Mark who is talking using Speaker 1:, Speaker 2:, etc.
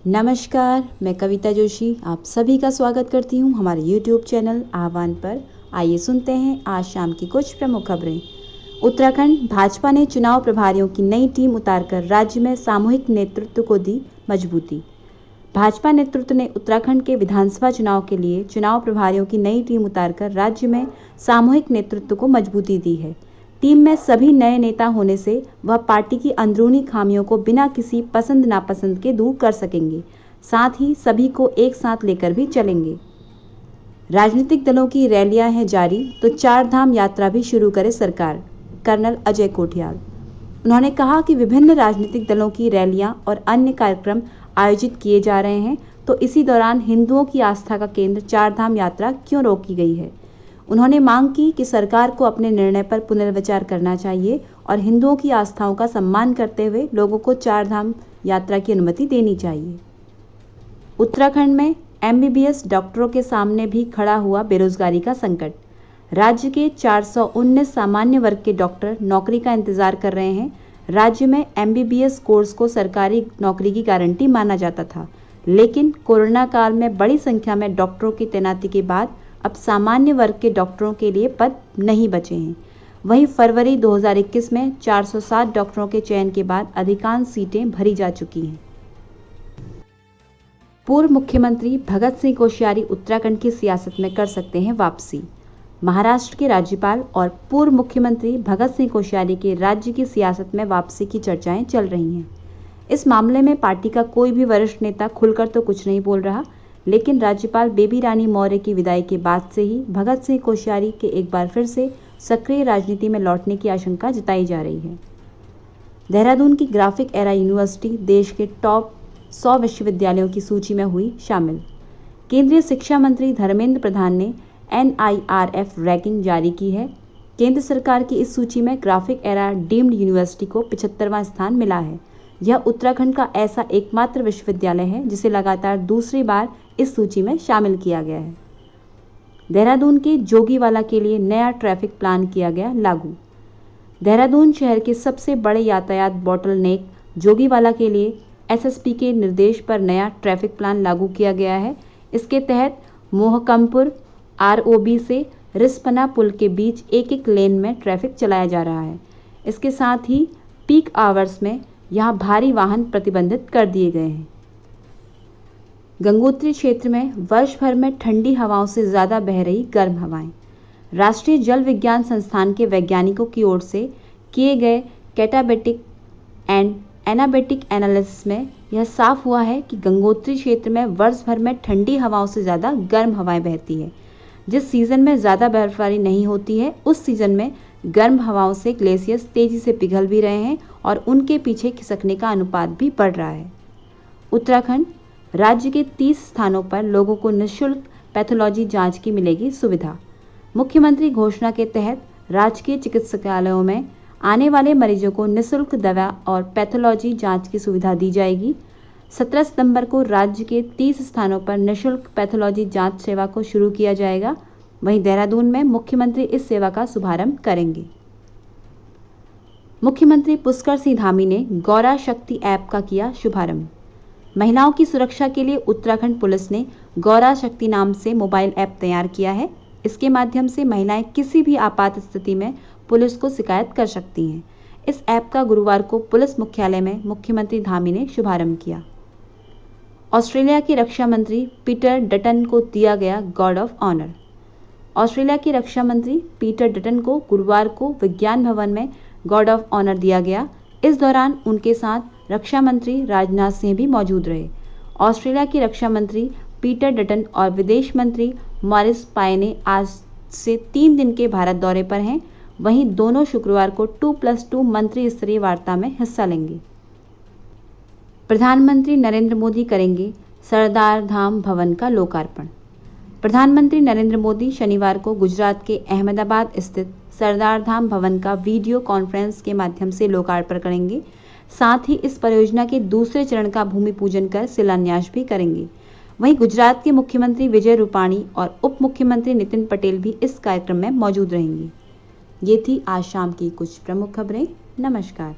Speaker 1: नमस्कार, मैं कविता जोशी आप सभी का स्वागत करती हूँ हमारे YouTube चैनल आह्वान पर। आइए सुनते हैं आज शाम की कुछ प्रमुख खबरें। उत्तराखंड भाजपा ने चुनाव प्रभारियों की नई टीम उतारकर राज्य में सामूहिक नेतृत्व को दी मजबूती। भाजपा नेतृत्व ने उत्तराखंड के विधानसभा चुनाव के लिए चुनाव प्रभारियों की नई टीम उतारकर राज्य में सामूहिक नेतृत्व को मजबूती दी है। टीम में सभी नए नेता होने से वह पार्टी की अंदरूनी खामियों को बिना किसी पसंद नापसंद के दूर कर सकेंगे, साथ ही सभी को एक साथ लेकर भी चलेंगे। राजनीतिक दलों की रैलियां हैं जारी तो चार धाम यात्रा भी शुरू करे सरकार, कर्नल अजय कोठियाल। उन्होंने कहा कि विभिन्न राजनीतिक दलों की रैलियां और अन्य कार्यक्रम आयोजित किए जा रहे हैं, तो इसी दौरान हिंदुओं की आस्था का केंद्र चार धाम यात्रा क्यों रोकी गई है। उन्होंने मांग की कि सरकार को अपने निर्णय पर पुनर्विचार करना चाहिए और हिंदुओं की आस्थाओं का सम्मान करते हुए लोगों को चार धाम यात्रा की अनुमति देनी चाहिए। उत्तराखंड में MBBS डॉक्टरों के सामने भी खड़ा हुआ बेरोजगारी का संकट। राज्य के 419 सामान्य वर्ग के डॉक्टर नौकरी का इंतजार कर रहे हैं। राज्य में MBBS कोर्स को सरकारी नौकरी की गारंटी माना जाता था, लेकिन कोरोना काल में बड़ी संख्या में डॉक्टरों की तैनाती के बाद अब सामान्य वर्ग के डॉक्टरों के लिए पद नहीं बचे हैं। वहीं फरवरी 2021 में 407 डॉक्टरों के चयन के बाद अधिकांश सीटें भरी जा चुकी हैं। पूर्व मुख्यमंत्री भगत सिंह कोश्यारी उत्तराखंड की सियासत में कर सकते हैं वापसी। महाराष्ट्र के राज्यपाल और पूर्व मुख्यमंत्री भगत सिंह कोश्यारी के राज्य की सियासत में वापसी की चर्चाएं चल रही हैं। इस मामले में पार्टी का कोई भी वरिष्ठ नेता खुलकर तो कुछ नहीं बोल रहा, लेकिन राज्यपाल बेबी रानी मौर्य की विदाई के बाद से ही भगत सिंह कोश्यारी के एक बार फिर से सक्रिय राजनीति में लौटने की आशंका जताई जा रही है। देहरादून की ग्राफिक एरा यूनिवर्सिटी देश के टॉप 100 विश्वविद्यालयों की सूची में हुई शामिल। केंद्रीय शिक्षा मंत्री धर्मेंद्र प्रधान ने NIRF रैंकिंग जारी की है। केंद्र सरकार की इस सूची में ग्राफिक एरा डीम्ड यूनिवर्सिटी को 75वां स्थान मिला है। यह उत्तराखंड का ऐसा एकमात्र विश्वविद्यालय है जिसे लगातार दूसरी बार इस सूची में शामिल किया गया है। देहरादून के जोगीवाला के लिए नया ट्रैफिक प्लान किया गया लागू। देहरादून शहर के सबसे बड़े यातायात बोटलनेक जोगीवाला के लिए SSP के निर्देश पर नया ट्रैफिक प्लान लागू किया गया है। इसके तहत मोहकमपुर ROB से रिस्पना पुल के बीच एक लेन में ट्रैफिक चलाया जा रहा है। इसके साथ ही पीक आवर्स में यहाँ भारी वाहन प्रतिबंधित कर दिए गए हैं। गंगोत्री क्षेत्र में वर्ष भर में ठंडी हवाओं से ज्यादा बह रही गर्म हवाएं। राष्ट्रीय जल विज्ञान संस्थान के वैज्ञानिकों की ओर से किए गए कैटाबेटिक एंड एनाबेटिक एनालिसिस में यह साफ हुआ है कि गंगोत्री क्षेत्र में वर्ष भर में ठंडी हवाओं से ज्यादा गर्म हवाएं बहती है। जिस सीजन में ज्यादा बर्फबारी नहीं होती है, उस सीजन में गर्म हवाओं से ग्लेशियर्स तेजी से पिघल भी रहे हैं और उनके पीछे खिसकने का अनुपात भी बढ़ रहा है। उत्तराखंड राज्य के 30 स्थानों पर लोगों को निःशुल्क पैथोलॉजी जांच की मिलेगी सुविधा। मुख्यमंत्री घोषणा के तहत राजकीय चिकित्सालयों में आने वाले मरीजों को निःशुल्क दवा और पैथोलॉजी जांच की सुविधा दी जाएगी। 17 सितंबर को राज्य के 30 स्थानों पर निःशुल्क पैथोलॉजी जांच सेवा को शुरू किया जाएगा। वहीं देहरादून में मुख्यमंत्री इस सेवा का शुभारंभ करेंगे। मुख्यमंत्री पुष्कर सिंह धामी ने गौरा शक्ति ऐप का किया शुभारंभ। महिलाओं की सुरक्षा के लिए उत्तराखंड पुलिस ने गौरा शक्ति नाम से मोबाइल ऐप तैयार किया है। इसके माध्यम से महिलाएं किसी भी आपात स्थिति में पुलिस को शिकायत कर सकती हैं। इस ऐप का गुरुवार को पुलिस मुख्यालय में मुख्यमंत्री धामी ने शुभारंभ किया। ऑस्ट्रेलिया के रक्षा मंत्री पीटर डटन को दिया गया गार्ड ऑफ ऑनर। ऑस्ट्रेलिया के रक्षा मंत्री पीटर डटन को गुरुवार को विज्ञान भवन में गार्ड ऑफ ऑनर दिया गया। इस दौरान उनके साथ रक्षा मंत्री राजनाथ सिंह भी मौजूद रहे। ऑस्ट्रेलिया के रक्षा मंत्री पीटर डटन और विदेश मंत्री मॉरिस पायने आज से 3 दिन के भारत दौरे पर हैं। वहीं दोनों शुक्रवार को 2+2 मंत्री स्तरीय वार्ता में हिस्सा लेंगे। प्रधानमंत्री नरेंद्र मोदी करेंगे सरदार धाम भवन का लोकार्पण। प्रधानमंत्री नरेंद्र मोदी शनिवार को गुजरात के अहमदाबाद स्थित सरदार धाम भवन का वीडियो कॉन्फ्रेंस के माध्यम से लोकार्पण करेंगे। साथ ही इस परियोजना के दूसरे चरण का भूमि पूजन कर शिलान्यास भी करेंगे। वहीं गुजरात के मुख्यमंत्री विजय रूपाणी और उप मुख्यमंत्री नितिन पटेल भी इस कार्यक्रम में मौजूद रहेंगे। ये थी आज शाम की कुछ प्रमुख खबरें। नमस्कार।